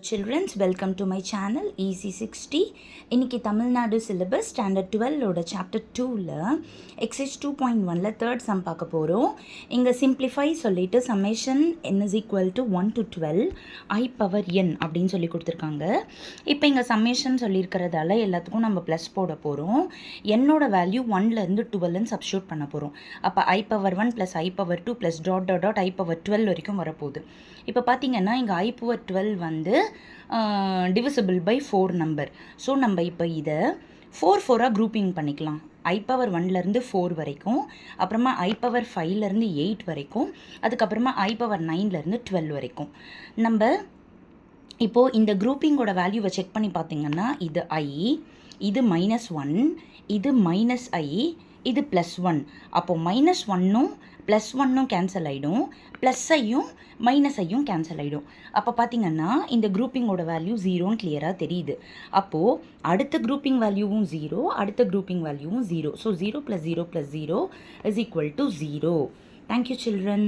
Children's, welcome to my channel Easy 60. இன்னைக்கு Tamil Nadu syllabus standard 12ஓட chapter 2ல எக்ஸைஸ் 2.1ல தேர்ட் சம் பார்க்க போகிறோம். இங்கே சிம்பிளிஃபை சொல்லிட்டு summation n is equal to 1 to 12 I power n அப்படின்னு சொல்லி கொடுத்துருக்காங்க. இப்போ இங்கே சம்மேஷன் சொல்லியிருக்கிறதால எல்லாத்துக்கும் நம்ம ப்ளஸ் போட போகிறோம். என்னோட வேல்யூ 1லேருந்து 12ன்னு சப்ஸ்டியூட் பண்ண போகிறோம். அப்போ I power 1 plus I power 2 plus dot I power 12 வரைக்கும் வரப்போகுது. இப்போ பார்த்தீங்கன்னா இங்கே I power 12 வந்து டிவிசிபிள் பை 4 நம்பர். ஸோ நம்ம இப்போ இதை 4 குரூப்பிங் பண்ணிக்கலாம். I power 1லேருந்து 4 வரைக்கும், அப்புறமா I power 5லேருந்து 8 வரைக்கும், அதுக்கப்புறமா I power 9லேருந்து 12 வரைக்கும். நம்ம இப்போது இந்த குரூப்பிங்கோட வேல்யூவை செக் பண்ணி பார்த்தீங்கன்னா இது I, இது -1, இது -I, இது +1. அப்போது -1ம் +1ம் கேன்சல் ஆகிடும், +ஐயும் -ஐயும் கேன்சல் ஆகிடும். அப்போ பார்த்தீங்கன்னா இந்த குரூப்பிங்கோட வேல்யூ 0ன்னு கிளியராக தெரியுது. அப்போது அடுத்த குரூப்பிங் வேல்யூவும் 0, அடுத்த குரூப்பிங் வேல்யூவும் 0. So 0 + 0 + 0 is equal to 0. Thank you, children.